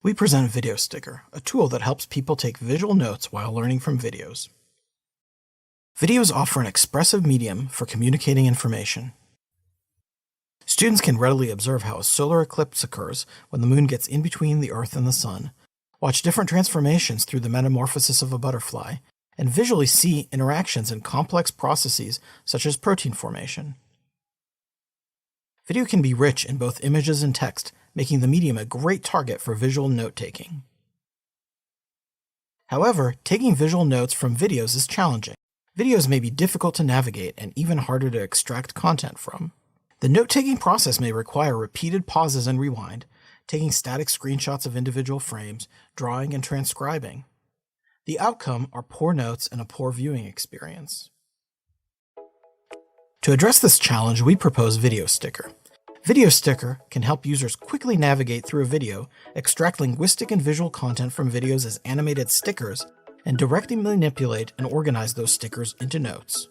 We present VideoSticker, a tool that helps people take visual notes while learning from videos. Videos offer an expressive medium for communicating information. Students can readily observe how a solar eclipse occurs when the moon gets in between the Earth and the Sun, watch different transformations through the metamorphosis of a butterfly, and visually see interactions in complex processes such as protein formation. Video can be rich in both images and text, making the medium a great target for visual note-taking. However, taking visual notes from videos is challenging. Videos may be difficult to navigate and even harder to extract content from. The note-taking process may require repeated pauses and rewind, taking static screenshots of individual frames, drawing and transcribing. The outcome are poor notes and a poor viewing experience. To address this challenge, we propose VideoSticker. VideoSticker can help users quickly navigate through a video, extract linguistic and visual content from videos as animated stickers, and directly manipulate and organize those stickers into notes.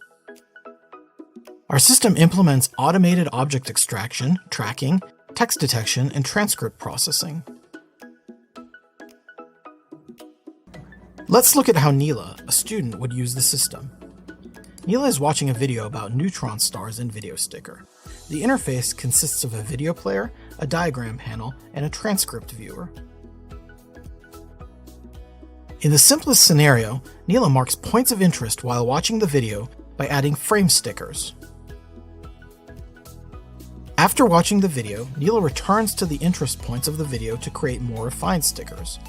Our system implements automated object extraction, tracking, text detection, and transcript processing. Let's look at how Neela, a student, would use the system. Neela is watching a video about neutron stars in VideoSticker. The interface consists of a video player, a diagram panel, and a transcript viewer. In the simplest scenario, Neela marks points of interest while watching the video by adding frame stickers. After watching the video, Neela returns to the interest points of the video to create more refined stickers.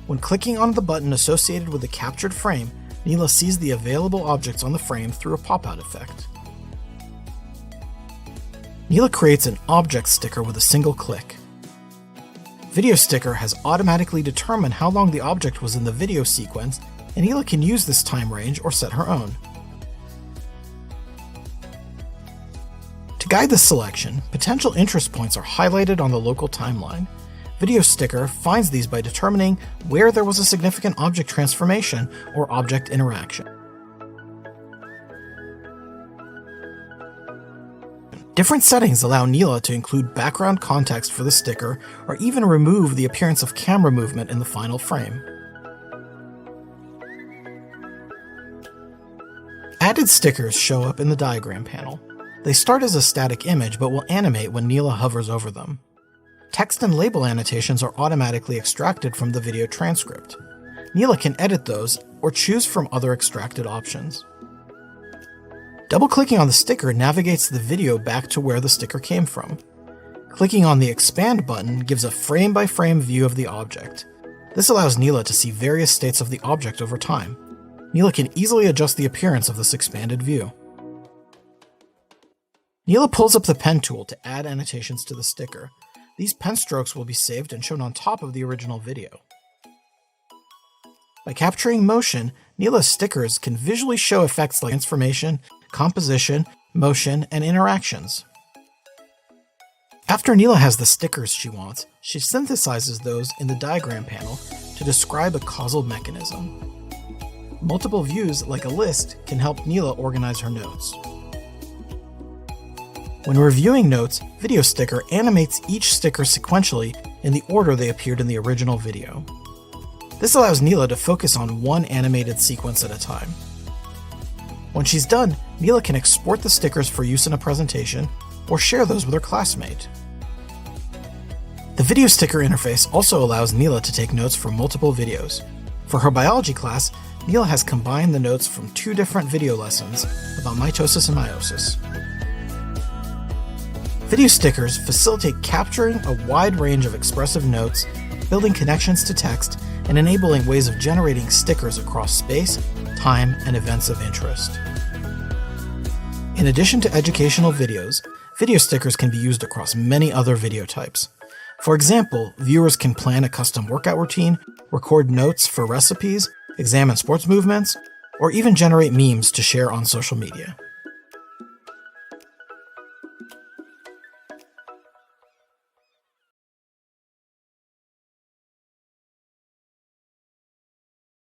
When clicking on the button associated with the captured frame, Neela sees the available objects on the frame through a pop-out effect. Neela creates an object sticker with a single click. VideoSticker has automatically determined how long the object was in the video sequence, and Neela can use this time range or set her own. To guide the selection, potential interest points are highlighted on the local timeline. VideoSticker finds these by determining where there was a significant object transformation or object interaction. Different settings allow Neela to include background context for the sticker or even remove the appearance of camera movement in the final frame. Added stickers show up in the diagram panel. They start as a static image but will animate when Neela hovers over them. Text and label annotations are automatically extracted from the video transcript. Neela can edit those or choose from other extracted options. Double-clicking on the sticker navigates the video back to where the sticker came from. Clicking on the Expand button gives a frame-by-frame view of the object. This allows Neela to see various states of the object over time. Neela can easily adjust the appearance of this expanded view. Neela pulls up the pen tool to add annotations to the sticker. These pen strokes will be saved and shown on top of the original video. By capturing motion, Neela's stickers can visually show effects like transformation, composition, motion, and interactions. After Neela has the stickers she wants, she synthesizes those in the diagram panel to describe a causal mechanism. Multiple views, like a list, can help Neela organize her notes. When reviewing notes, VideoSticker animates each sticker sequentially in the order they appeared in the original video. This allows Neela to focus on one animated sequence at a time. When she's done, Neela can export the stickers for use in a presentation or share those with her classmate. The VideoSticker interface also allows Neela to take notes from multiple videos. For her biology class, Neela has combined the notes from 2 different video lessons about mitosis and meiosis. Video stickers facilitate capturing a wide range of expressive notes, building connections to text, and enabling ways of generating stickers across space, time, and events of interest. In addition to educational videos, video stickers can be used across many other video types. For example, viewers can plan a custom workout routine, record notes for recipes, examine sports movements, or even generate memes to share on social media.